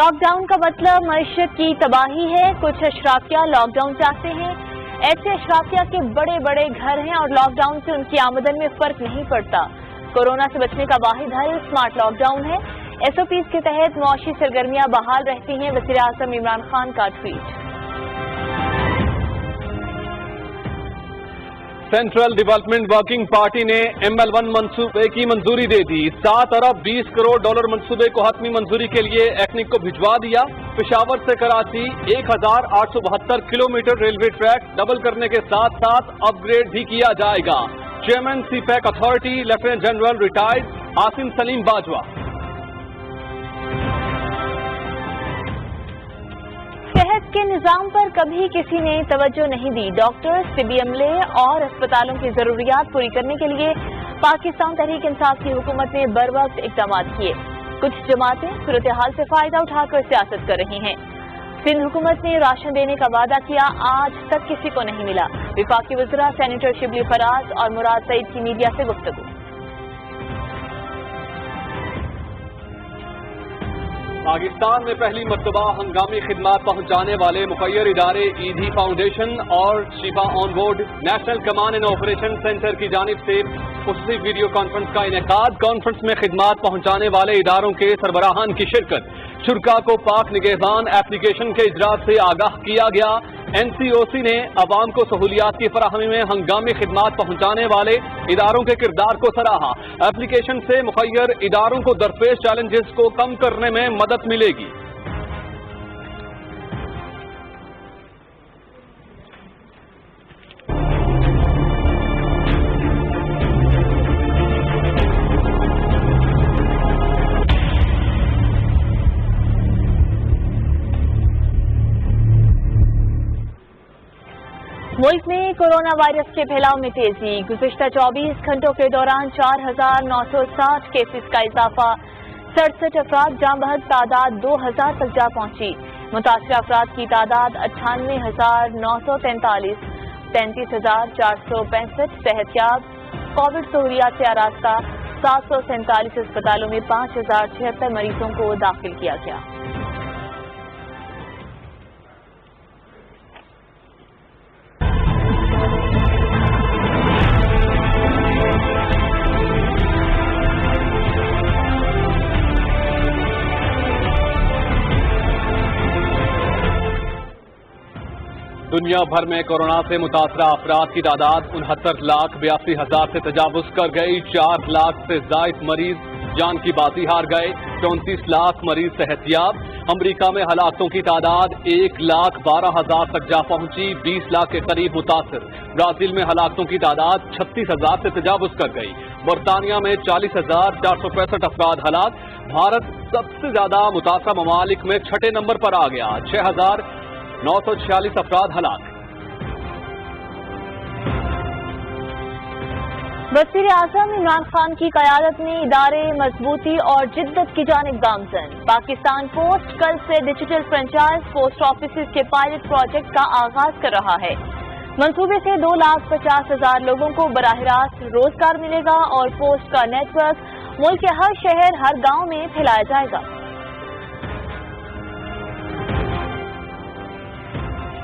Lock down کا مطلب معیشت کی تباہی ہے. کچھ اشرافیہ لاک ڈاؤن چاہتے ہیں. ایسے اشرافیہ کے بڑے بڑے گھر ہیں اور لاک ڈاؤن سے ان کی آمدن میں فرق نہیں پڑتا. کورونا سے بچنے کا واحد حل اسمارٹ لاک ڈاؤن ہے. ایس او پیز کے تحت معاشی سرگرمیاں بحال رہتی ہیں. وزیر اعظم عمران خان کا tweet. Central development working party نے ML1 منصوبے کی منظوری دے دی. 7 ارب 20 کروڑ ڈالر منصوبے کو حتمی منظوری کے لیے ایکنک کو بھجوا دیا. پشاور سے Karachi 1872 kilometre railway track double کرنے کے ساتھ ساتھ اپ گریڈ بھی کیا جائے گا. Chairman CPEC authority lieutenant general retired Asim Saleem Bajwa. صحت کے نظام پر کبھی کسی نے توجہ نہیں دی. ڈاکٹرز، طبی عملے اور اسپتالوں کی ضروریات پوری کرنے کے لیے پاکستان تحریک انصاف کی حکومت نے بروقت اقدامات کیے. کچھ جماعتیں صورتحال سے فائدہ اٹھا کر سیاست کر رہی ہیں. سندھ حکومت نے راشن دینے کا وعدہ کیا، آج تک کسی کو نہیں ملا. وفاقی وزراء سینیٹر شبلی فراز اور مراد سعید کی میڈیا سے گفتگو. پاکستان میں پہلی مرتبہ ہنگامی خدمات پہنچانے والے مخیر ادارے ایدھی فاؤنڈیشن اور شفا آن board national command and operation centre کی جانب سے خصوصی ویڈیو کانفرنس کا انعقاد. کانفرنس میں خدمات پہنچانے والے اداروں کے سربراہان کی شرکت. شرکاء کو پاک نگہبان ایپلیکیشن کے اجرا سے آگاہ کیا گیا. NCOC نے عوام کو سہولیات کی فراہمی میں ہنگامی خدمات پہنچانے والے اداروں کے کردار کو سراہا. ایپلیکیشن سے مخیر اداروں کو درپیش چیلنجز کو کم کرنے میں مدد ملے گی. ملک میں کورونا وائرس کے پھیلاؤ میں تیزی. گزشتہ 24 گھنٹوں کے دوران 4960 کیسز کا اضافہ. 67 افراد جاں بحق. تعداد 2000 تک جا پہنچی. متاثرہ افراد کی تعداد 98,943. 33,465 صحت یاب. کووڈ سہولیات سے آراستہ. 747 اسپتالوں میں 5076 مریضوں کو داخل کیا گیا. دنیا بھر میں کورونا سے متاثرہ افراد کی تعداد 69,82,000 سے تجاوز کر گئی. 4 لاکھ سے زائد مریض جان کی بازی ہار گئے. 34 لاکھ مریض صحت یاب. امریکہ میں ہلاکتوں کی تعداد 1,12,000 تک جا پہنچی. 20 لاکھ کے قریب متاثر. برازیل میں ہلاکتوں کی تعداد 36,000 سے تجاوز کر گئی. برطانیہ میں 40,465 افراد ہلاک. بھارت سب سے زیادہ متاثرہ ممالک میں 6 نمبر پر آ گیا. 6,946 افراد ہلاک. وزیر اعظم عمران خان کی قیادت میں ادارے مضبوطی اور جدت کی جانب گامزن. پاکستان پوسٹ کل سے ڈیجیٹل فرنچائز پوسٹ آفیسز کے پائلٹ پروجیکٹ کا آغاز کر رہا ہے. منصوبے سے 2,50,000 لوگوں کو براہ راست روزگار ملے گا اور پوسٹ کا نیٹ ورک ملک کے ہر شہر ہر گاؤں میں پھیلایا جائے گا.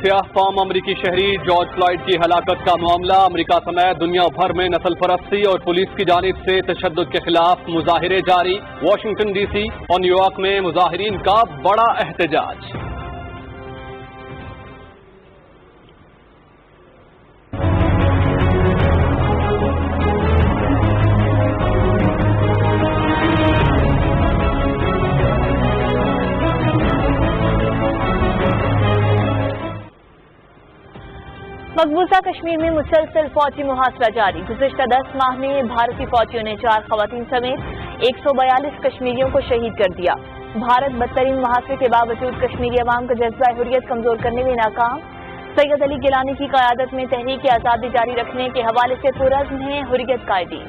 سیاہ فام امریکی شہری جارج فلائیڈ کی ہلاکت کا معاملہ. امریکہ سمیت دنیا بھر میں نسل پرستی اور پولیس کی جانب سے تشدد کے خلاف مظاہرے جاری. واشنگٹن DC اور نیو یارک میں مظاہرین کا بڑا احتجاج. مقبوضہ کشمیر میں مسلسل فوجی محاصرہ جاری. گزشتہ 10 ماہ میں بھارتی فوجیوں نے 4 خواتین سمیت 142 کشمیریوں کو شہید کر دیا. بھارت بدترین محاصرے کے باوجود کشمیری عوام کا جذبہ حریت کمزور کرنے میں ناکام. سید علی گیلانی کی قیادت میں تحریک آزادی جاری رکھنے کے حوالے سے پرعزم ہیں حریت قائدین.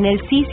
NLCC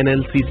NLCC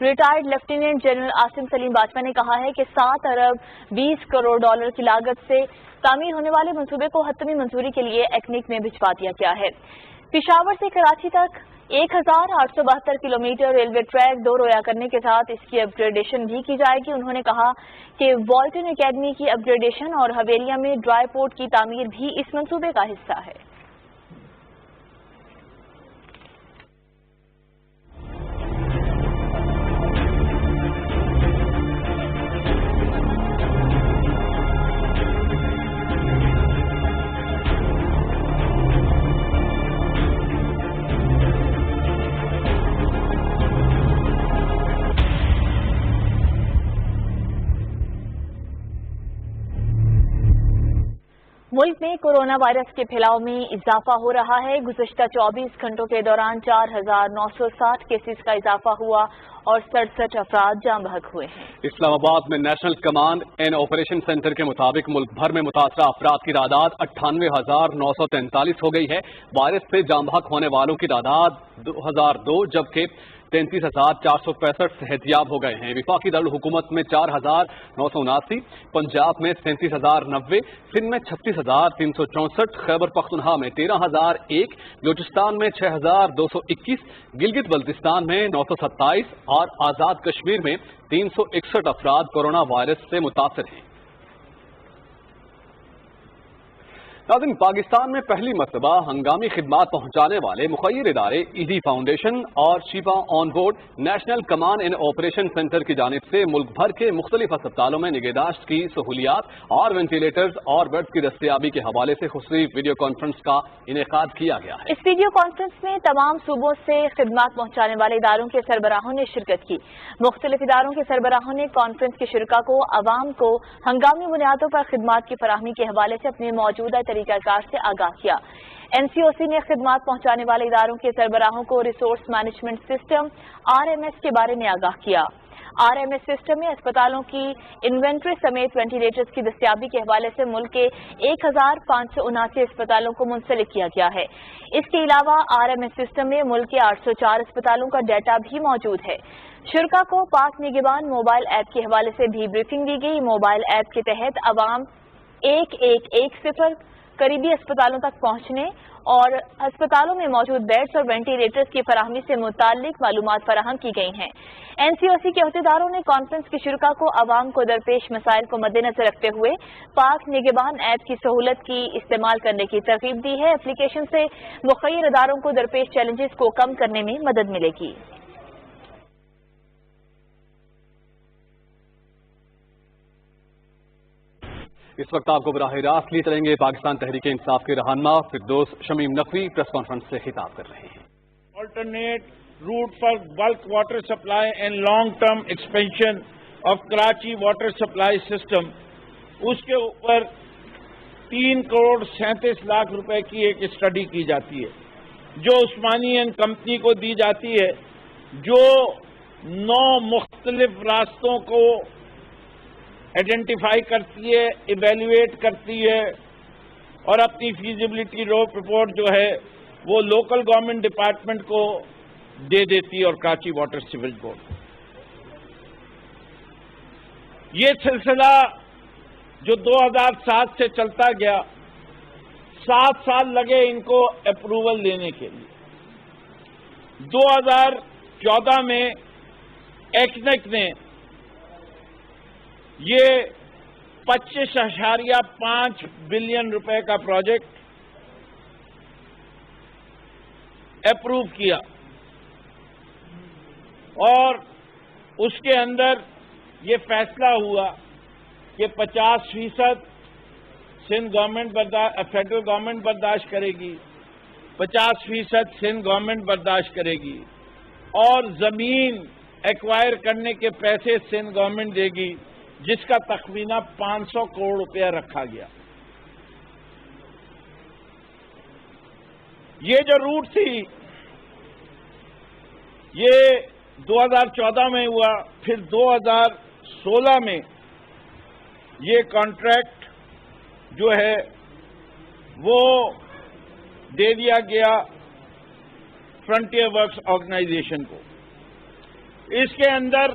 retired lieutenant general Asim Saleem Bajwa نے کہا ہے کہ 7 ارب 20 کروڑ ڈالر کی لاگت سے تعمیر ہونے والے منصوبے کو حتمی منظوری کے لیے ایکنک میں بھجوا دیا گیا ہے۔ پشاور سے کراچی تک 1872 کلومیٹر ریلوے ٹریک 2 رویا کرنے کے ساتھ اس کی اپ گریڈیشن بھی کی جائے گی۔ انہوں نے کہا کہ والٹن اکیڈمی کی اپ گریڈیشن اور حویلیہ میں ڈرائی پورٹ کی تعمیر بھی اس منصوبے کا حصہ ہے۔ ملک میں کورونا وائرس کے پھیلاؤ میں اضافہ ہو رہا ہے۔ گزشتہ 24 گھنٹوں کے دوران 4960 کیسز کا اضافہ ہوا اور 67 افراد جاں بحق ہوئے ہیں۔ اسلام آباد میں national command and operation centre کے مطابق ملک بھر میں متاثرہ افراد کی تعداد 98,943 ہو گئی ہے۔ وائرس سے جاں بحق ہونے والوں کی تعداد 2002 جبکہ 33,465 صحتیاب ہو گئے ہیں۔ وفاقی دارالحکومت میں 4,979، پنجاب میں 37,090، سندھ میں 36,364، خیبر پختونخوا میں 13,001، بلوچستان میں 6,221، گلگت بلتستان میں 927 اور آزاد کشمیر میں 361 افراد کورونا وائرس سے متاثر ہیں۔ ناظرین، پاکستان میں پہلی مرتبہ ہنگامی خدمات پہنچانے والے مخیر ادارے ایڈی فاؤنڈیشن اور Shifa on board national command and operation centre کی جانب سے ملک بھر کے مختلف اسپتالوں میں نگہداشت کی سہولیات اور وینٹیلیٹرز اور بیڈز کی دستیابی کے حوالے سے خصوصی ویڈیو کانفرنس کا انعقاد کیا گیا ہے۔ اس ویڈیو کانفرنس میں تمام صوبوں سے خدمات پہنچانے والے اداروں کے سربراہوں نے شرکت کی۔ مختلف اداروں کے سربراہوں نے کانفرنس کے شرکاء کو عوام کو ہنگامی بنیادوں پر خدمات کی فراہمی کے حوالے سے اپنے موجودہ طریقہ کار سے آگاہ کیا۔ این سی او سی نے خدمات پہنچانے والے اداروں کے سربراہوں کو ریسورس مینجمنٹ سسٹم RMS کے بارے میں آگاہ کیا۔ RMS سسٹم میں اسپتالوں کی انوینٹری سمیت وینٹیلیٹرز کی دستیابی کے حوالے سے ملک کے 1579 اسپتالوں کو منسلک کیا گیا ہے۔ اس کے علاوہ RMS سسٹم میں ملک کے 804 اسپتالوں کا ڈیٹا بھی موجود ہے۔ شرکاء کو پاک نگہبان موبائل ایپ کے حوالے سے بھی بریفنگ دی گئی۔ موبائل ایپ کے تحت عوام 1110 قریبی اسپتالوں تک پہنچنے اور ہسپتالوں میں موجود بیڈز اور وینٹیلیٹرز کی فراہمی سے متعلق معلومات فراہم کی گئی ہیں۔ این سی او سی کے عہدیداروں نے کانفرنس کے شرکاء کو عوام کو درپیش مسائل کو مد نظر رکھتے ہوئے پاک نگہبان ایپ کی سہولت کی استعمال کرنے کی ترغیب دی ہے۔ اپلیکیشن سے مخیر اداروں کو درپیش چیلنجز کو کم کرنے میں مدد ملے گی۔ اس وقت آپ کو براہ راست لیے چلیں گے پاکستان تحریک انصاف کے رہنما فردوس شمیم نقوی پریس کانفرنس سے خطاب کر رہے ہیں۔ Alternate route for bulk water supply and long-term expansion of Karachi water supply system، اس کے اوپر 3 کروڑ 37 لاکھ روپے کی ایک اسٹڈی کی جاتی ہے جو عثمانی اینڈ کمپنی کو دی جاتی ہے، جو 9 مختلف راستوں کو آئیڈینٹیفائی کرتی ہے، ایویلویٹ کرتی ہے اور اپنی فیزیبلٹی رپورٹ جو ہے وہ لوکل گورنمنٹ ڈپارٹمنٹ کو دے دیتی ہے اور کراچی واٹر سیویج بورڈ۔ یہ سلسلہ جو 2007 سے چلتا گیا، 7 سال لگے ان کو اپروول لینے کے لیے۔ 2014 میں ایکنک نے یہ 25.5 بلین روپے کا پروجیکٹ اپروو کیا اور اس کے اندر یہ فیصلہ ہوا کہ 50% سندھ گورنمنٹ فیڈرل گورنمنٹ برداشت کرے گی، 50% سندھ گورنمنٹ برداشت کرے گی اور زمین ایکوائر کرنے کے پیسے سندھ گورنمنٹ دے گی، جس کا تخمینہ 500 کروڑ روپیہ رکھا گیا۔ یہ جو روٹ تھی یہ 2014 میں ہوا، پھر 2016 میں یہ کانٹریکٹ جو ہے وہ دے دیا گیا فرنٹیئر ورکس آرگنائزیشن کو۔ اس کے اندر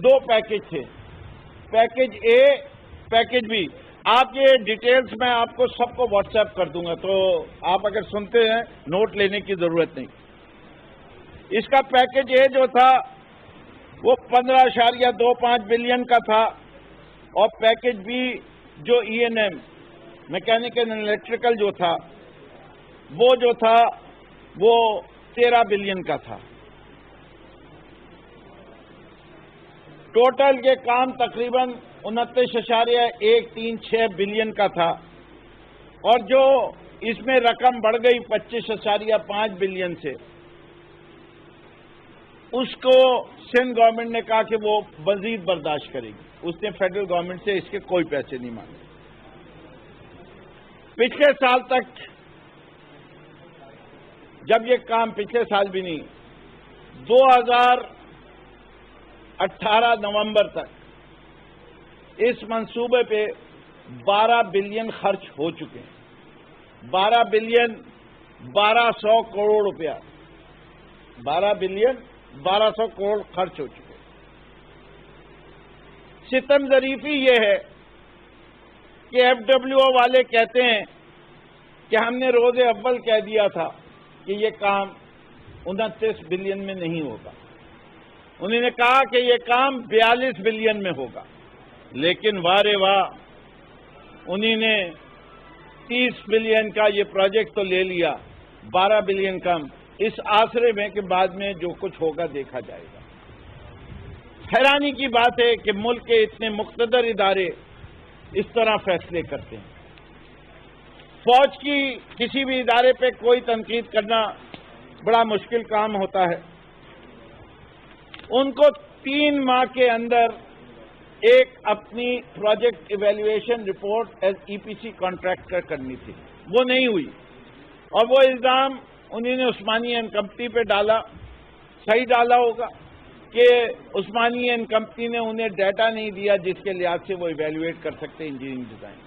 دو پیکج تھے، پیکج اے، پیکج بی. آپ یہ ڈیٹیلز میں آپ کو سب کو واٹس ایپ کر دوں گا، تو آپ اگر سنتے ہیں نوٹ لینے کی ضرورت نہیں. اس کا پیکج اے جو تھا وہ 15.25 بلین کا تھا، اور پیکج بی جو E&M میکینیکل اینڈ الیکٹریکل جو تھا وہ 13 بلین کا تھا. ٹوٹل یہ کام تقریباً 29.136 بلین کا تھا، اور جو اس میں رقم بڑھ گئی 25.5 بلین سے، اس کو سندھ گورنمنٹ نے کہا کہ وہ مزید برداشت کرے گی. اس نے فیڈرل گورنمنٹ سے اس کے کوئی پیسے نہیں مانگے. پچھلے سال تک جب یہ کام، پچھلے سال بھی نہیں، 2018 نومبر تک اس منصوبے پہ 12 بلین خرچ ہو چکے ہیں. 12 بلین 1200 کروڑ روپیہ، 12 بلین 1200 کروڑ خرچ ہو چکے. ستم ظریفی یہ ہے کہ FWO والے کہتے ہیں کہ ہم نے روز اول کہہ دیا تھا کہ یہ کام 29 بلین میں نہیں ہوگا. انہوں نے کہا کہ یہ کام 42 بلین میں ہوگا، لیکن واہ رے واہ، انہوں نے 30 بلین کا یہ پروجیکٹ تو لے لیا، 12 بلین کم، اس آسرے میں کہ بعد میں جو کچھ ہوگا دیکھا جائے گا. حیرانی کی بات ہے کہ ملک کے اتنے مقتدر ادارے اس طرح فیصلے کرتے ہیں. فوج کی کسی بھی ادارے پہ کوئی تنقید کرنا بڑا مشکل کام ہوتا ہے. ان کو 3 ماہ کے اندر ایک اپنی project evaluation report as EPC contractor کرنی تھی، وہ نہیں ہوئی، اور وہ الزام انہوں نے عثمانی اینڈ کمپنی پہ ڈالا. صحیح ڈالا ہوگا کہ عثمانی اینڈ کمپنی نے انہیں ڈیٹا نہیں دیا جس کے لحاظ سے وہ ایویلویٹ کر سکتے انجینئرنگ ڈیزائن.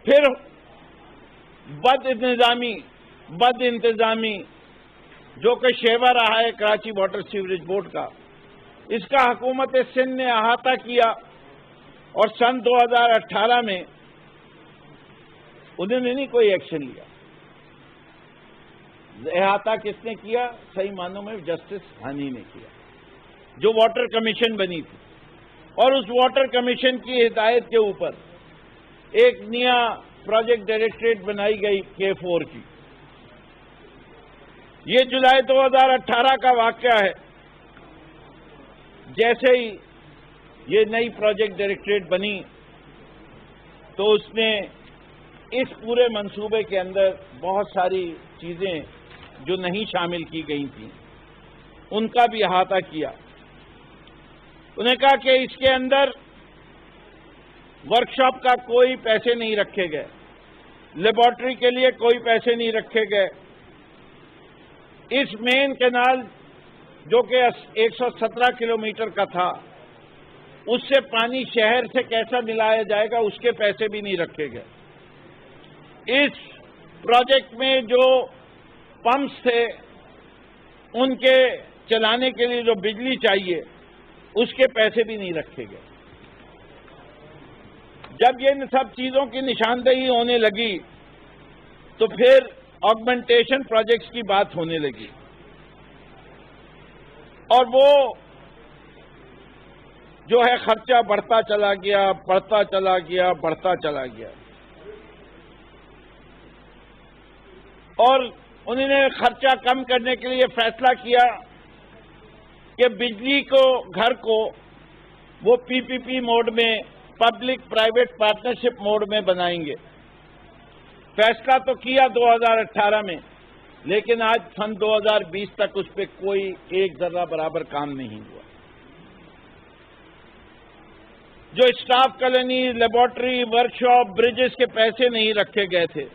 پھر بد انتظامی جو کہ شیوا رہا ہے کراچی واٹر سیوریج بورڈ کا، اس کا حکومت سندھ نے احاطہ کیا، اور سن 2018 میں انہوں نے نہیں کوئی ایکشن لیا. احاطہ کس نے کیا؟ صحیح معنوں میں جسٹس ہانی نے کیا، جو واٹر کمیشن بنی تھی. اور اس واٹر کمیشن کی ہدایت کے اوپر ایک نیا پروجیکٹ ڈائریکٹریٹ بنائی گئی K4 کی. یہ جولائی 2018 کا واقعہ ہے. جیسے ہی یہ نئی پروجیکٹ ڈائریکٹریٹ بنی تو اس نے اس پورے منصوبے کے اندر بہت ساری چیزیں جو نہیں شامل کی گئی تھیں ان کا بھی احاطہ کیا. انہیں کہا کہ اس کے اندر ورکشاپ کا کوئی پیسے نہیں رکھے گئے، لیبارٹری کے لیے کوئی پیسے نہیں رکھے گئے. اس مین کینال جو کہ 117 کلومیٹر کا تھا، اس سے پانی شہر سے کیسا ملایا جائے گا اس کے پیسے بھی نہیں رکھے گئے. اس پروجیکٹ میں جو پمپس تھے ان کے چلانے کے لیے جو بجلی چاہیے اس کے پیسے بھی نہیں رکھے گئے. جب یہ سب چیزوں کی نشاندہی ہونے لگی تو پھر آگمنٹیشن پروجیکٹس کی بات ہونے لگی، اور وہ جو ہے خرچہ بڑھتا چلا گیا، بڑھتا چلا گیا، بڑھتا چلا گیا. اور انہوں نے خرچہ کم کرنے کے لیے فیصلہ کیا کہ بجلی کو گھر کو وہ PPP موڈ میں، پبلک پرائیویٹ پارٹنرشپ موڈ میں بنائیں گے. فیصلہ تو کیا 2018 میں، لیکن آج سن 2020 تک اس پہ کوئی ایک ذرہ برابر کام نہیں ہوا. جو staff colony, laboratory, workshop, bridges کے پیسے نہیں رکھے گئے تھے،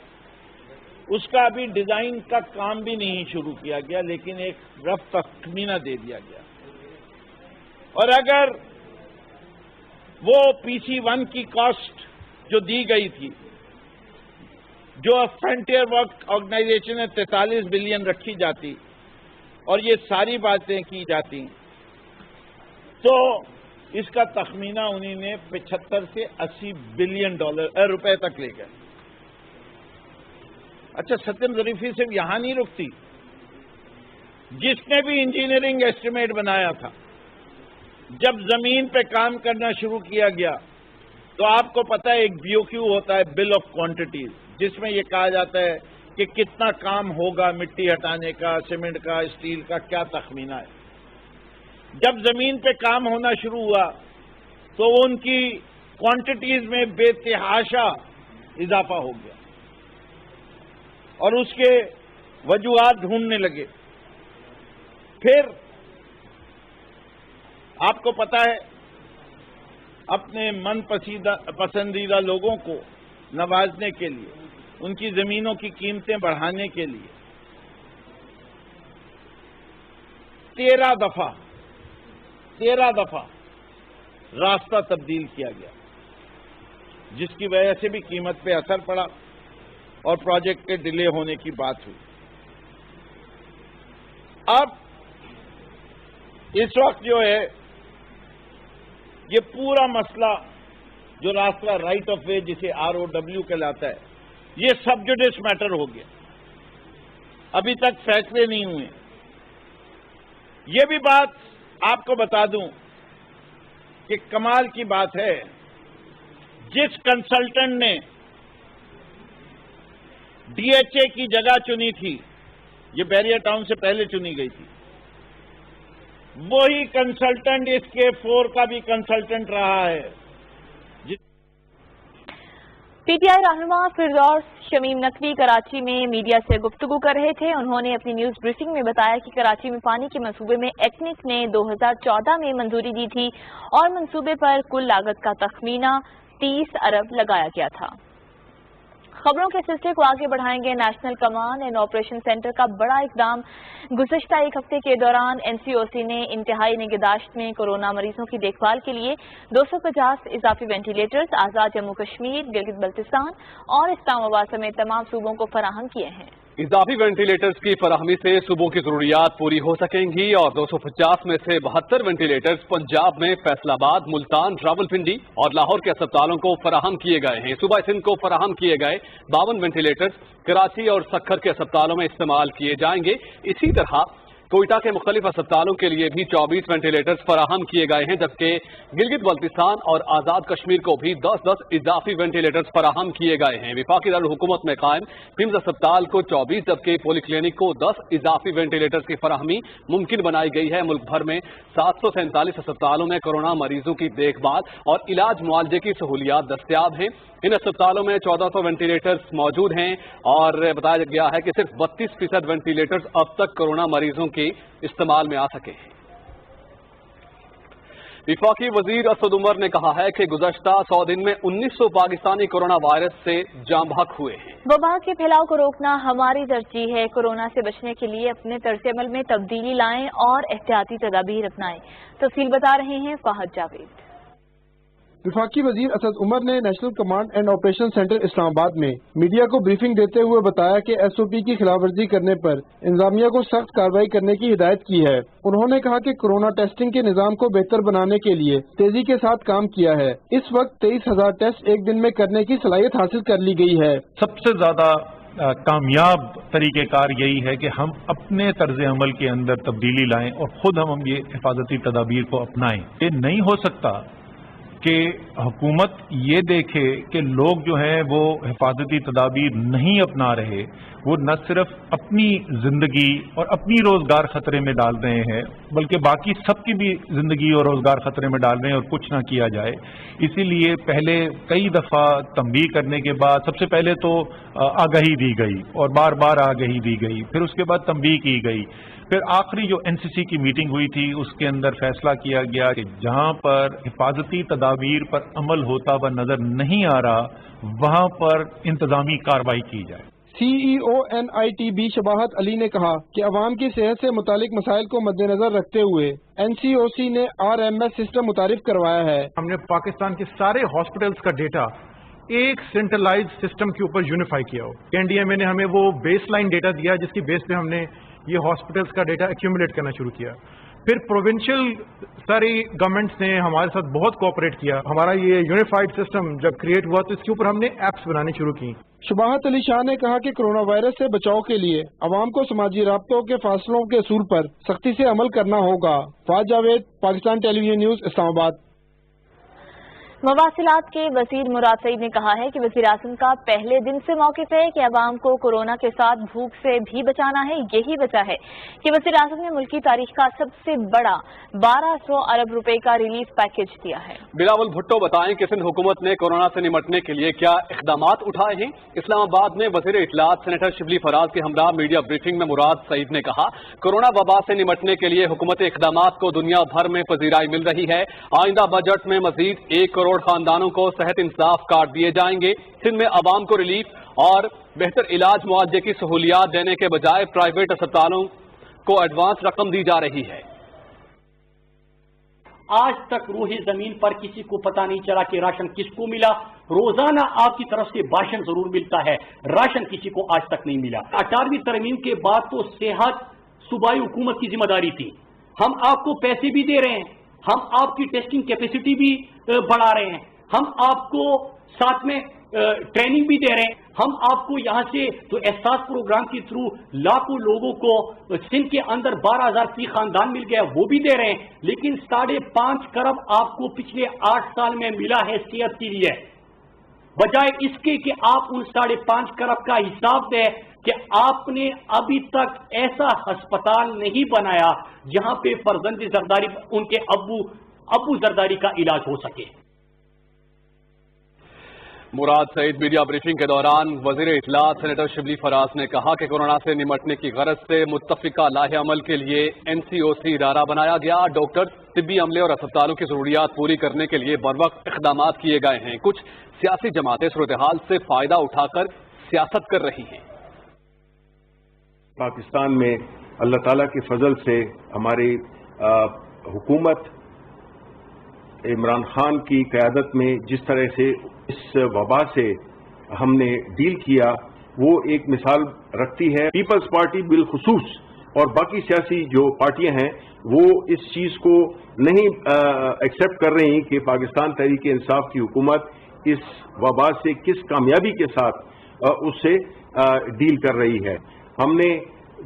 اس کا ابھی ڈیزائن کا کام بھی نہیں شروع کیا گیا، لیکن ایک رف تخمینہ دے دیا گیا. اور اگر وہ PC1 کی کاسٹ جو دی گئی تھی، جو فرنٹیئر ورک آرگنائزیشن نے 43 بلین رکھی جاتی، اور یہ ساری باتیں کی جاتی تو اس کا تخمینہ انہوں نے 75 سے 80 بلین روپے تک لے گئے. اچھا ستیم ظریفی صرف یہاں نہیں رکتی. جس نے بھی انجینئرنگ ایسٹیمیٹ بنایا تھا، جب زمین پہ کام کرنا شروع کیا گیا تو آپ کو پتا ہے ایک BOQ ہوتا ہے، بل آف کوانٹٹیز، جس میں یہ کہا جاتا ہے کہ کتنا کام ہوگا مٹی ہٹانے کا، سیمنٹ کا، اسٹیل کا، کیا تخمینہ ہے. جب زمین پہ کام ہونا شروع ہوا تو ان کی کوانٹٹیز میں بے تحاشا اضافہ ہو گیا اور اس کے وجوہات ڈھونڈنے لگے. پھر آپ کو پتا ہے اپنے من پسندیدہ لوگوں کو نوازنے کے لیے، ان کی زمینوں کی قیمتیں بڑھانے کے لیے 13 دفعہ راستہ تبدیل کیا گیا، جس کی وجہ سے بھی قیمت پہ اثر پڑا اور پروجیکٹ کے ڈیلے ہونے کی بات ہوئی. اب اس وقت جو ہے یہ پورا مسئلہ جو راستہ رائٹ آف وے جسے ROW کہلاتا ہے، یہ سب جوڈس میٹر ہو گیا. ابھی تک فیصلے نہیں ہوئے. یہ بھی بات آپ کو بتا دوں کہ کمال کی بات ہے، جس کنسلٹنٹ نے DHA کی جگہ چنی تھی، یہ بیریا ٹاؤن سے پہلے چنی گئی تھی، وہی کنسلٹنٹ اس کے 4 کا بھی کنسلٹنٹ رہا ہے. PTI رہنما فردوس شمیم نقوی کراچی میں میڈیا سے گفتگو کر رہے تھے. انہوں نے اپنی نیوز بریفنگ میں بتایا کہ کراچی میں پانی کے منصوبے میں ایکنک نے 2014 میں منظوری دی تھی اور منصوبے پر کل لاگت کا تخمینہ 30 ارب لگایا گیا تھا. خبروں کے سلسلے کو آگے بڑھائیں گے. National command and operation centre کا بڑا اقدام. گزشتہ ایک ہفتے کے دوران NCOC نے انتہائی نگہداشت میں کورونا مریضوں کی دیکھ بھال کے لیے 250 اضافی وینٹیلیٹرز آزاد جموں کشمیر، گلگت بلتستان اور اسلام آباد سمیت تمام صوبوں کو فراہم کیے ہیں. اضافی وینٹیلیٹرز کی فراہمی سے صوبوں کی ضروریات پوری ہو سکیں گی اور 250 میں سے 72 وینٹیلیٹرز پنجاب میں فیصل آباد، ملتان، راولپنڈی اور لاہور کے اسپتالوں کو فراہم کیے گئے ہیں. صوبہ سندھ کو فراہم کیے گئے 52 وینٹیلیٹرز کراچی اور سکھر کے اسپتالوں میں استعمال کیے جائیں گے. اسی طرح کوئٹہ کے مختلف اسپتالوں کے لیے بھی 24 وینٹیلیٹرز فراہم کیے گئے ہیں، جبکہ گلگت بلتستان اور آزاد کشمیر کو بھی 10 اضافی وینٹیلیٹرز فراہم کیے گئے ہیں. وفاقی دارالحکومت میں قائم پمز اسپتال کو 24 جبکہ پولی کلینک کو 10 اضافی وینٹیلیٹرز کی فراہمی ممکن بنائی گئی ہے. ملک بھر میں 747 اسپتالوں میں کورونا مریضوں کی دیکھ بھال اور علاج معالجے کی سہولیات دستیاب ہیں. ان اسپتالوں میں 1400 وینٹیلیٹرز موجود ہیں اور بتایا گیا ہے کہ صرف 32% وینٹیلیٹرز اب تک کورونا مریضوں کے استعمال میں آ سکے ہیں. وفاقی وزیر اسد عمر نے کہا ہے کہ گزشتہ 100 دن میں 1900 پاکستانی کورونا وائرس سے جاں بحق ہوئے ہیں. وبا کے پھیلاؤ کو روکنا ہماری ترجیح ہے. کورونا سے بچنے کے لیے اپنے طرز عمل میں تبدیلی لائیں اور احتیاطی تدابیر اپنائیں. تفصیل بتا رہے ہیں فہد جاوید. وفاقی وزیر اسد عمر نے national command and operation centre Islamabad میں میڈیا کو بریفنگ دیتے ہوئے بتایا کہ SOP کی خلاف ورزی کرنے پر انتظامیہ کو سخت کارروائی کرنے کی ہدایت کی ہے. انہوں نے کہا کہ کورونا ٹیسٹنگ کے نظام کو بہتر بنانے کے لیے تیزی کے ساتھ کام کیا ہے. اس وقت 23,000 ٹیسٹ ایک دن میں کرنے کی صلاحیت حاصل کر لی گئی ہے. سب سے زیادہ کامیاب طریقہ کار یہی ہے کہ ہم اپنے طرز عمل کے اندر تبدیلی لائیں اور خود ہم یہ حفاظتی تدابیر کو اپنائیں. یہ نہیں ہو سکتا کہ حکومت یہ دیکھے کہ لوگ جو ہیں وہ حفاظتی تدابیر نہیں اپنا رہے، وہ نہ صرف اپنی زندگی اور اپنی روزگار خطرے میں ڈال رہے ہیں بلکہ باقی سب کی بھی زندگی اور روزگار خطرے میں ڈال رہے ہیں اور کچھ نہ کیا جائے. اسی لیے پہلے کئی دفعہ تنبیہ کرنے کے بعد سب سے پہلے تو آگاہی دی گئی اور بار بار آگاہی دی گئی، پھر اس کے بعد تنبیہ کی گئی، پھر آخری جو NCC کی میٹنگ ہوئی تھی اس کے اندر فیصلہ کیا گیا کہ جہاں پر حفاظتی تدابیر پر عمل ہوتا ہوا نظر نہیں آ رہا وہاں پر انتظامی کارروائی کی جائے. CEO NITB شباہت علی نے کہا کہ عوام کی صحت سے متعلق مسائل کو مد نظر رکھتے ہوئے NCOC نے RMS سسٹم متعارف کروایا ہے. ہم نے پاکستان کے سارے ہاسپٹلز کا ڈیٹا ایک سینٹرلائز سسٹم کے اوپر یونیفائی کیا ہو. NDMA نے ہمیں وہ بیس لائن ڈیٹا دیا جس کی بیس پہ ہم نے یہ ہاسپٹلس کا ڈیٹا ایکیومولیٹ کرنا شروع کیا. پھر پروونشل ساری گورنمنٹس نے ہمارے ساتھ بہت کوآپریٹ کیا. ہمارا یہ یونیفائڈ سسٹم جب کریٹ ہوا تو اس کے اوپر ہم نے ایپس بنانی شروع کی. شباہت علی شاہ نے کہا کہ کرونا وائرس سے بچاؤ کے لیے عوام کو سماجی رابطوں کے فاصلوں کے اصول پر سختی سے عمل کرنا ہوگا. Fawaz Javed, Pakistan television news, اسلام آباد. مواصلات کے وزیر مراد سعید نے کہا ہے کہ وزیر اعظم کا پہلے دن سے موقف ہے کہ عوام کو کورونا کے ساتھ بھوک سے بھی بچانا ہے. یہی وجہ ہے کہ وزیر اعظم نے ملکی تاریخ کا سب سے بڑا 1200 ارب روپے کا ریلیف پیکج دیا ہے. بلاول بھٹو بتائیں کہ سندھ حکومت نے کورونا سے نمٹنے کے لیے کیا اقدامات اٹھائے ہیں. اسلام آباد میں وزیر اطلاعات سینیٹر شبلی فراز کے ہمراہ میڈیا بریفنگ میں مراد سعید نے کہا کورونا وبا سے نمٹنے کے لیے حکومت اقدامات کو دنیا بھر میں پذیرائی مل رہی ہے. آئندہ بجٹ میں مزید 1 کروڑ خاندانوں کو صحت انصاف کارڈ دیے جائیں گے. سندھ میں عوام کو ریلیف اور بہتر علاج معالجے کی سہولیات دینے کے بجائے پرائیویٹ اسپتالوں کو ایڈوانس رقم دی جا رہی ہے. آج تک روح زمین پر کسی کو پتہ نہیں چلا کہ راشن کس کو ملا. روزانہ آپ کی طرف سے بھاشن ضرور ملتا ہے، راشن کسی کو آج تک نہیں ملا. 18ویں ترمیم کے بعد تو صحت صوبائی حکومت کی ذمہ داری تھی. ہم آپ کو پیسے بھی دے رہے ہیں، ہم آپ کی ٹیسٹنگ کیپیسٹی بھی بڑھا رہے ہیں، ہم آپ کو ساتھ میں ٹریننگ بھی دے رہے ہیں. ہم آپ کو یہاں سے تو احساس پروگرام کے تھرو لاکھوں لوگوں کو سندھ کے اندر 12,000 فی خاندان مل گیا وہ بھی دے رہے ہیں. لیکن 5.5 کروڑ آپ کو پچھلے 8 سال میں ملا ہے صحت کے لیے، بجائے اس کے کہ آپ ان 5.5 کروڑ کا حساب دیں کہ آپ نے ابھی تک ایسا ہسپتال نہیں بنایا جہاں پہ فرزند زرداری ان کے ابو زرداری کا علاج ہو سکے. مراد سعید میڈیا بریفنگ کے دوران وزیر اطلاعات سینیٹر شبلی فراز نے کہا کہ کورونا سے نمٹنے کی غرض سے متفقہ لاہ عمل کے لیے NCOC ادارہ بنایا گیا. ڈاکٹر، طبی عملے اور اسپتالوں کی ضروریات پوری کرنے کے لیے بروقت اقدامات کیے گئے ہیں. کچھ سیاسی جماعتیں صورتحال سے فائدہ اٹھا کر سیاست کر رہی ہیں. پاکستان میں اللہ تعالیٰ کے فضل سے ہماری حکومت عمران خان کی قیادت میں جس طرح سے اس وبا سے ہم نے ڈیل کیا وہ ایک مثال رکھتی ہے. پیپلز پارٹی بالخصوص اور باقی سیاسی جو پارٹیاں ہیں وہ اس چیز کو نہیں ایکسیپٹ کر رہی کہ پاکستان تحریک انصاف کی حکومت اس وبا سے کس کامیابی کے ساتھ اس سے ڈیل کر رہی ہے. ہم نے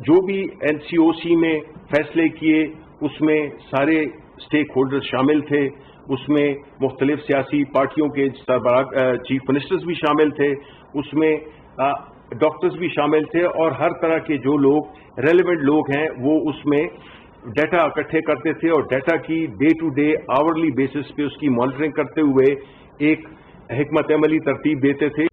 جو بھی NCOC میں فیصلے کیے اس میں سارے اسٹیک ہولڈر شامل تھے، اس میں مختلف سیاسی پارٹیوں کے سربراہ چیف منسٹرز بھی شامل تھے، اس میں ڈاکٹرز بھی شامل تھے اور ہر طرح کے جو لوگ ریلیونٹ لوگ ہیں وہ اس میں ڈیٹا اکٹھے کرتے تھے اور ڈیٹا کی day to day hourly basis پہ اس کی مانیٹرنگ کرتے ہوئے ایک حکمت عملی ترتیب دیتے تھے.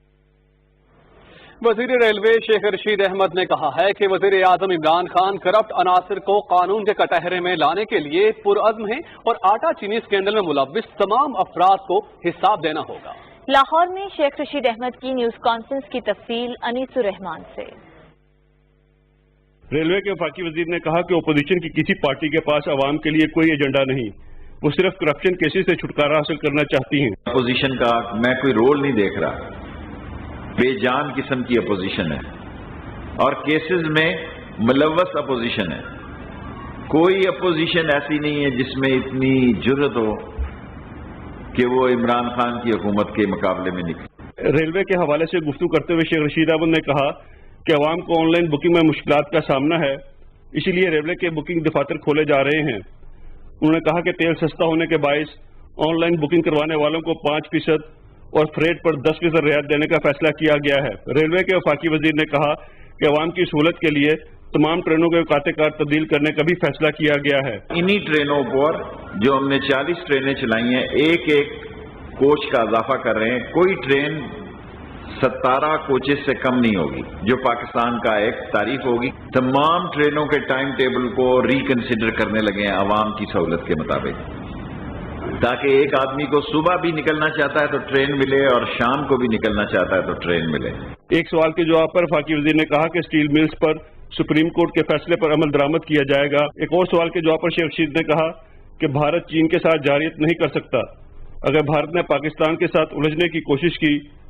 وزیر ریلوے شیخ رشید احمد نے کہا ہے کہ وزیر اعظم عمران خان کرپٹ عناصر کو قانون کے کٹہرے میں لانے کے لیے پرعزم ہیں اور آٹا چینی اسکینڈل میں ملوث تمام افراد کو حساب دینا ہوگا. لاہور میں شیخ رشید احمد کی نیوز کانفرنس کی تفصیل انیس الرحمان سے. ریلوے کے وفاقی وزیر نے کہا کہ اپوزیشن کی کسی پارٹی کے پاس عوام کے لیے کوئی ایجنڈا نہیں، وہ صرف کرپشن کیسز سے چھٹکارا حاصل کرنا چاہتی ہیں. اپوزیشن کا میں کوئی رول نہیں دیکھ رہا، بے جان قسم کی اپوزیشن ہے اور کیسز میں ملوث اپوزیشن ہے. کوئی اپوزیشن ایسی نہیں ہے جس میں اتنی جرت ہو کہ وہ عمران خان کی حکومت کے مقابلے میں نکلے. ریلوے کے حوالے سے گفتگو کرتے ہوئے شیخ رشید احمد نے کہا کہ عوام کو آن لائن بکنگ میں مشکلات کا سامنا ہے، اسی لیے ریلوے کے بکنگ دفاتر کھولے جا رہے ہیں. انہوں نے کہا کہ تیل سستا ہونے کے باعث آن لائن بکنگ کروانے والوں کو 5% اور فریٹ پر 10% رعایت دینے کا فیصلہ کیا گیا ہے. ریلوے کے وفاقی وزیر نے کہا کہ عوام کی سہولت کے لیے تمام ٹرینوں کے اوقات کار تبدیل کرنے کا بھی فیصلہ کیا گیا ہے. انہی ٹرینوں پر جو ہم نے 40 ٹرینیں چلائی ہیں ایک کوچ کا اضافہ کر رہے ہیں. کوئی ٹرین 17 کوچز سے کم نہیں ہوگی جو پاکستان کا ایک تعریف ہوگی. تمام ٹرینوں کے ٹائم ٹیبل کو ریکنسیڈر کرنے لگے ہیں عوام کی سہولت کے مطابق، تاکہ ایک آدمی کو صبح بھی نکلنا چاہتا ہے تو ٹرین ملے اور شام کو بھی نکلنا چاہتا ہے تو ٹرین ملے. ایک سوال کے جواب پر وفاقی وزیر نے کہا کہ اسٹیل ملز پر سپریم کورٹ کے فیصلے پر عمل درآمد کیا جائے گا. ایک اور سوال کے جواب پر شیخ رشید نے کہا کہ بھارت چین کے ساتھ جارحیت نہیں کر سکتا. اگر بھارت نے پاکستان کے ساتھ الجھنے کی کوشش کی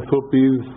SOPs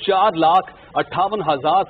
4,58,000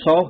100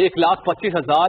1,25,000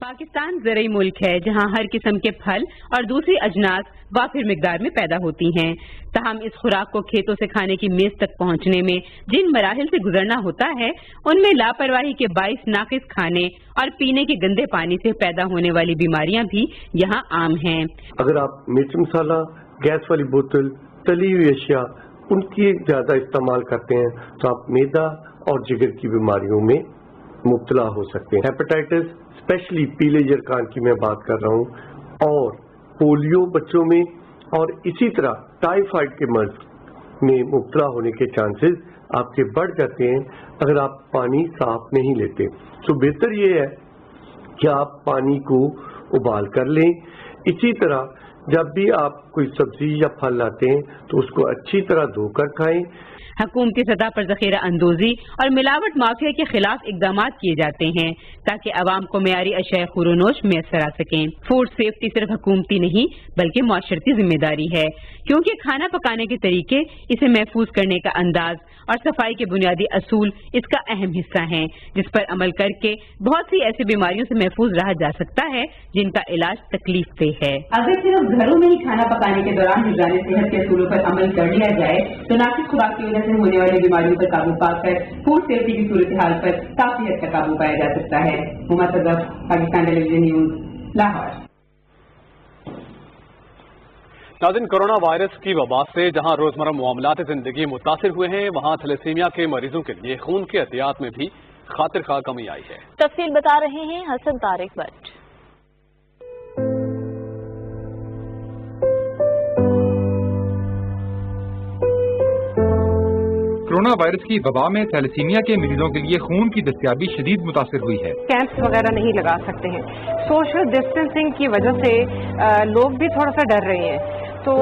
پاکستان زرعی ملک ہے جہاں ہر قسم کے پھل اور دوسری اجناس وافر مقدار میں پیدا ہوتی ہیں، تاہم اس خوراک کو کھیتوں سے کھانے کی میز تک پہنچنے میں جن مراحل سے گزرنا ہوتا ہے ان میں لاپرواہی کے باعث ناقص کھانے اور پینے کے گندے پانی سے پیدا ہونے والی بیماریاں بھی یہاں عام ہیں۔ اگر آپ مرچ مسالہ، گیس والی بوتل، تلی ہوئی اشیاء ان کی زیادہ استعمال کرتے ہیں تو آپ میدا اور جگر کی بیماریوں میں مبتلا ہو سکتے ہیں۔ ہیپاٹائٹس اسپیشلی پیلے جرکان کی میں بات کر رہا ہوں، اور پولیو بچوں میں، اور اسی طرح ٹائیفائڈ کے مرض میں مبتلا ہونے کے چانسز آپ کے بڑھ جاتے ہیں اگر آپ پانی صاف نہیں لیتے۔ تو بہتر یہ ہے کہ آپ پانی کو ابال کر لیں۔ اسی طرح جب بھی آپ کوئی سبزی یا پھل لاتے ہیں تو اس کو اچھی طرح دھو کر کھائیں۔ حکومتی سطح پر ذخیرہ اندوزی اور ملاوٹ مافیا کے خلاف اقدامات کیے جاتے ہیں تاکہ عوام کو معیاری اشیاء خوردونوش میسر آ سکیں۔ فوڈ سیفٹی صرف حکومتی نہیں بلکہ معاشرتی ذمہ داری ہے، کیونکہ کھانا پکانے کے طریقے، اسے محفوظ کرنے کا انداز اور صفائی کے بنیادی اصول اس کا اہم حصہ ہیں، جس پر عمل کر کے بہت سی ایسی بیماریوں سے محفوظ رہا جا سکتا ہے جن کا علاج تکلیف دہ ہے۔ اگر صرف گھروں میں ہی کھانا پکانے کے دوران حفظان صحت کے اصولوں پر عمل کر لیا جائے تو ناقص خوراک کی وجہ سے ہونے والی بیماریوں پر قابو پا کر فوڈ سیفٹی کی صورتحال پر کافی حد تک قابو پایا جا سکتا ہے۔ محمد صدف، Pakistan television news, Lahore. ناظرین، کورونا وائرس کی وبا سے جہاں روزمرہ معاملات زندگی متاثر ہوئے ہیں، وہاں تھیلیسیمیا کے مریضوں کے لیے خون کے عطیات میں بھی خاطر خواہ کمی آئی ہے۔ تفصیل بتا رہے ہیں حسن طارق بٹ۔ کورونا وائرس کی وبا میں تھیلیسیمیا کے مریضوں کے لیے خون کی دستیابی شدید متاثر ہوئی ہے۔ کیمپس وغیرہ نہیں لگا سکتے ہیں، سوشل ڈسٹینسنگ کی وجہ سے لوگ بھی تھوڑا سا ڈر رہے ہیں، تو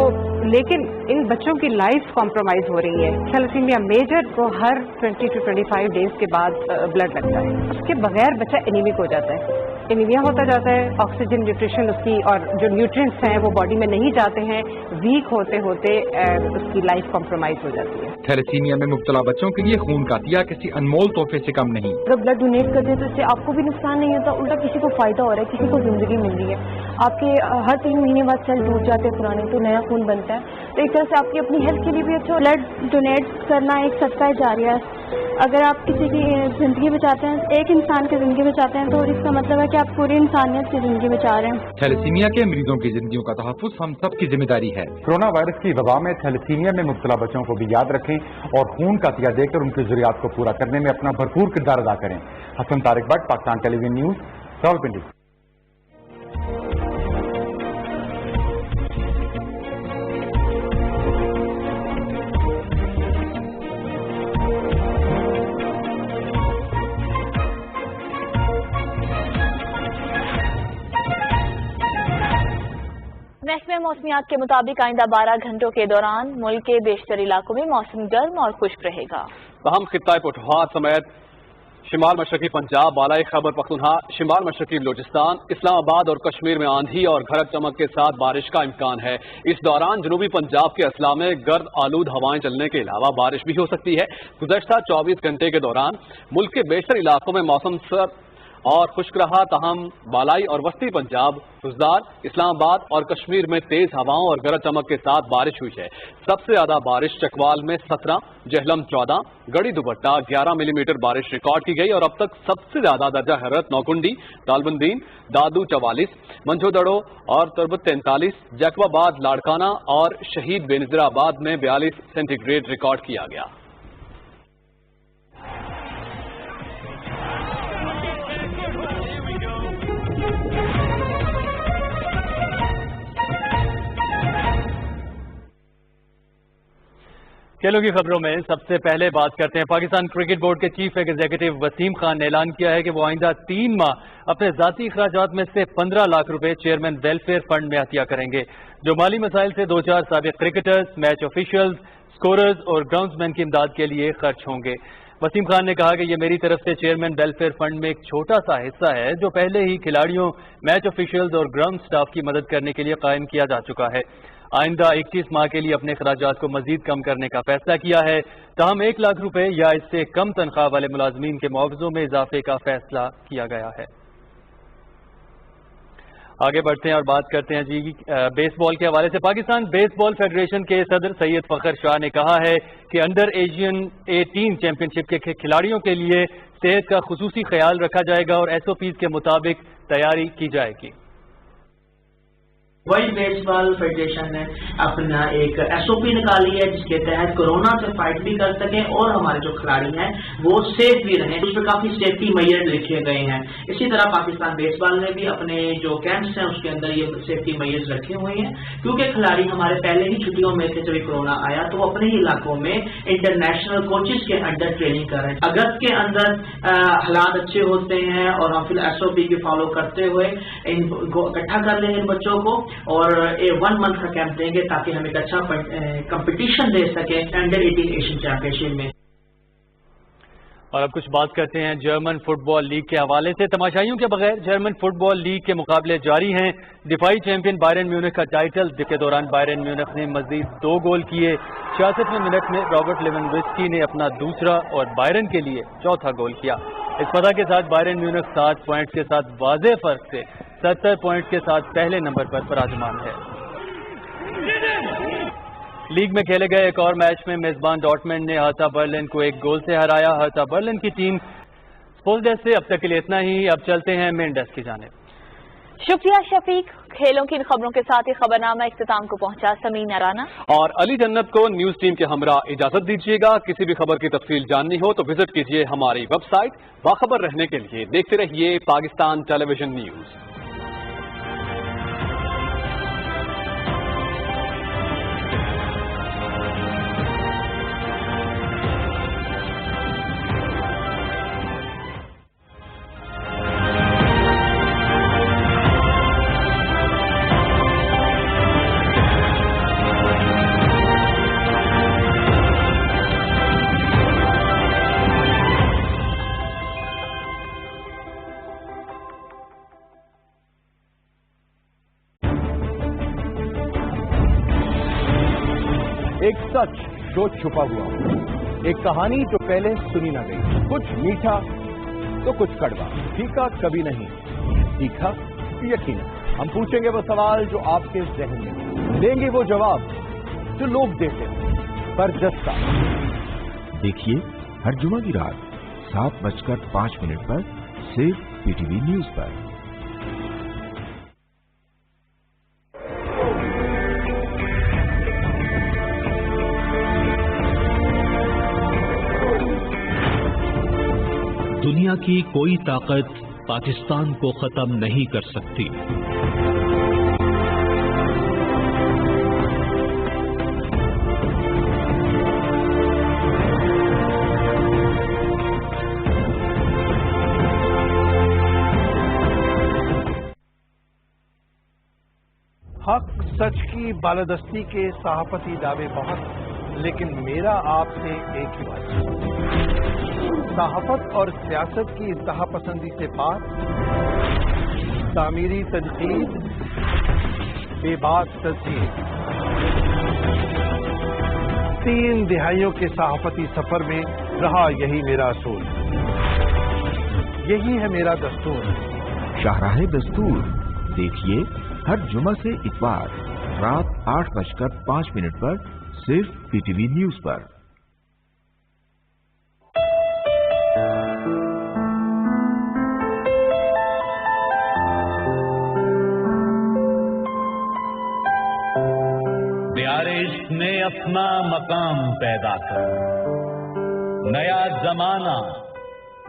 لیکن ان بچوں کی لائف کمپرومائز ہو رہی ہے۔ تھیلیسیمیا میجر کو ہر 20 to 25 ڈیز کے بعد بلڈ لگتا ہے، اس کے بغیر بچہ انیمک ہو جاتا ہے، انیمیا ہوتا جاتا ہے، آکسیجن نیوٹریشن اس کی اور جو نیوٹرینٹس ہیں وہ باڈی میں نہیں جاتے ہیں، ویک ہوتے ہوتے اس کی لائف کمپرومائز ہو جاتی ہے۔ تھیلیسیمیا میں مبتلا بچوں کے لیے خون کا عطیہ کسی انمول تحفے سے کم نہیں۔ اگر بلڈ ڈونیٹ کرتے ہیں تو اس سے آپ کو بھی نقصان نہیں ہوتا، الٹا کسی کو فائدہ ہو رہا ہے، کسی کو زندگی مل رہی ہے۔ آپ کے ہر 3 مہینے بعد سیل ٹوٹ جاتے ہیں پرانے، تو نیا خون بنتا ہے، تو ایک طرح سے آپ کی اپنی ہیلتھ کے لیے بھی اچھا۔ بلڈ ڈونیٹ کرنا ایک صدقہ جاریہ ہے، اگر آپ کسی کی زندگی بچاتے ہیں، ایک انسان کی زندگی بچاتے ہیں، تو اس کا مطلب ہے کہ آپ پوری انسانیت کی زندگی بچا رہے ہیں۔ تھیلیسیمیا کے مریضوں کی زندگیوں کا تحفظ ہم سب کی ذمہ داری ہے۔ کورونا وائرس کی وبا میں تھیلیسیمیا میں مبتلا بچوں کو بھی یاد رکھیں اور خون کا عطیہ دے کر ان کی ضروریات کو پورا کرنے میں اپنا بھرپور کردار ادا کریں۔ Hassan Tariq Butt, Pakistan television news, Rawalpindi. محکمہ موسمیات کے مطابق آئندہ 12 گھنٹوں کے دوران ملک کے بیشتر علاقوں میں موسم گرم اور خشک رہے گا۔ تاہم خطۂ پٹھوار سمیت شمال مشرقی پنجاب، بالائی خیبر پختونخوا، شمال مشرقی بلوچستان، اسلام آباد اور کشمیر میں آندھی اور گھڑک چمک کے ساتھ بارش کا امکان ہے۔ اس دوران جنوبی پنجاب کے اضلاع میں گرد آلود ہوائیں چلنے کے علاوہ بارش بھی ہو سکتی ہے۔ گزشتہ 24 گھنٹے کے دوران ملک کے بیشتر علاقوں میں موسم سرد اور خشک رہا، تاہم بالائی اور وسطی پنجاب، رزدار، اسلام آباد اور کشمیر میں تیز ہواؤں اور گرج چمک کے ساتھ بارش ہوئی ہے۔ سب سے زیادہ بارش چکوال میں 17، جہلم 14، گڑھی دوپٹہ 11 ملی میٹر بارش ریکارڈ کی گئی اور اب تک سب سے زیادہ درجہ حرارت نوکنڈی، دالبندین، دادو 44، منجھودڑو اور تربت 43، جیکب آباد، لاڑکانہ اور شہید بے نظیر آباد میں 42 سینٹی گریڈ ریکارڈ کیا گیا۔ کھیلوں کی خبروں میں سب سے پہلے بات کرتے ہیں پاکستان کرکٹ بورڈ کے چیف ایگزیکٹو وسیم خان نے اعلان کیا ہے کہ وہ آئندہ 3 ماہ اپنے ذاتی اخراجات میں سے 15 لاکھ روپے چیئرمین ویلفیئر فنڈ میں عطیہ کریں گے، جو مالی مسائل سے 2-4 سابق کرکٹرز، میچ آفیشلز، سکوررز اور گراؤنڈز مین کی امداد کے لیے خرچ ہوں گے۔ وسیم خان نے کہا کہ یہ میری طرف سے چیئرمین ویلفیئر فنڈ میں ایک چھوٹا سا حصہ ہے جو پہلے ہی کھلاڑیوں، میچ آفیشلز اور گراؤنڈ سٹاف کی مدد کرنے کے لیے قائم کیا جا چکا ہے۔ آئندہ 21 ماہ کے لیے اپنے اخراجات کو مزید کم کرنے کا فیصلہ کیا ہے، تاہم 1 لاکھ روپے یا اس سے کم تنخواہ والے ملازمین کے معاوضوں میں اضافے کا فیصلہ کیا گیا ہے۔ آگے بڑھتے ہیں اور بات کرتے ہیں جی بیس بال کے حوالے سے. پاکستان بیس بال فیڈریشن کے صدر سید فخر شاہ نے کہا ہے کہ انڈر ایشین 18 چیمپئن شپ کے کھلاڑیوں کے لیے صحت کا خصوصی خیال رکھا جائے گا اور ایس او پیز کے مطابق تیاری کی جائے گی. ورلڈ بیس بال فیڈریشن نے اپنا ایک ایس او پی نکالی ہے جس کے تحت کورونا سے فائٹ بھی کر سکیں اور ہمارے جو کھلاڑی ہیں وہ سیف بھی رہیں. اس میں کافی سیفٹی میئر لکھے گئے ہیں. اسی طرح پاکستان بیس بال نے بھی اپنے جو کیمپس ہیں اس کے اندر یہ سیفٹی میئر رکھے ہوئے ہیں کیونکہ کھلاڑی ہمارے پہلے ہی چھٹیوں میں سے جب کورونا آیا تو وہ اپنے ہی علاقوں میں انٹرنیشنل کوچز کے انڈر ٹریننگ کر رہے ہیں. اگست کے اندر حالات اچھے ہوتے ہیں اور ہم پھر ایس او پی کی فالو کرتے ہوئے ان کو اکٹھا کر لیں گے ان بچوں کو اور 1 منتھ کا کیمپ دیں گے تاکہ ہم ایک اچھا کمپٹیشن دے سکیں انڈر 18 ایشین چیمپئن شپ میں. اور اب کچھ بات کرتے ہیں جرمن فٹ بال لیگ کے حوالے سے. تماشائیوں کے بغیر جرمن فٹ بال لیگ کے مقابلے جاری ہیں. دفاعی چیمپئن بائرن میونخ کا ٹائٹل کے دوران بائرن میونخ نے مزید 2 گول کیے. 66ویں منٹ میں رابرٹ لیونڈوسکی نے اپنا دوسرا اور بائرن کے لیے چوتھا گول کیا. اس فتح کے ساتھ بائرن میونخ 7 پوائنٹس کے ساتھ واضح فرق سے 70 پوائنٹس کے ساتھ پہلے نمبر پر براجمان ہے. لیگ میں کھیلے گئے ایک اور میچ میں میزبان ڈارٹمنڈ نے ہرتا برلن کو 1 گول سے ہرایا. ہرتا برلن کی ٹیم سپورٹس ڈیسک سے اب تک کے لیے اتنا ہی. اب چلتے ہیں مین ڈیسک کی جانب. شکریہ شفیق. کھیلوں کی ان خبروں کے ساتھ ہی خبرنامہ اختتام کو پہنچا. سمین رانا اور علی جنت کو نیوز ٹیم کے ہمراہ اجازت دیجیے گا. کسی بھی خبر کی تفصیل جاننی ہو تو وزٹ کیجیے ہماری ویب سائٹ. باخبر رہنے کے لیے دیکھتے رہیے پاکستان ٹیلی ویژن نیوز. ایک سچ جو چھپا ہوا ہو, ایک کہانی جو پہلے سنی نہ گئی. کچھ میٹھا تو کچھ کڑوا, پھیکا کبھی نہیں, تیکھا یقینا. ہم پوچھیں گے وہ سوال جو آپ کے ذہن میں, دیں گے وہ جواب جو لوگ دیتے ہیں برجستہ. دیکھیے ہر جمعہ کی رات 7:05 پر صرف پی ٹی وی نیوز پر. دنیا کی کوئی طاقت پاکستان کو ختم نہیں کر سکتی. حق سچ کی بالادستی کے صحافتی دعوے بہت, لیکن میرا آپ سے ایک ہی بات, صحافت اور سیاست کی انتہا پسندی سے پاک, تعمیری تنقید, بے باک تجزیے. 3 دہائیوں کے صحافتی سفر میں رہا یہی میرا اصول, یہی ہے میرا دستور. شاہراہ دستور دیکھیے ہر جمعہ سے اتوار رات 8:05 پر صرف پی ٹی وی نیوز پر. عشق نے اپنا مقام پیدا کر, نیا زمانہ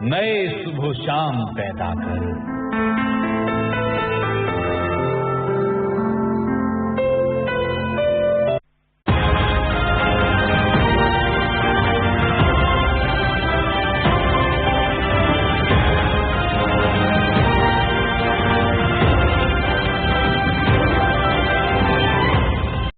نئے صبح و شام پیدا کر.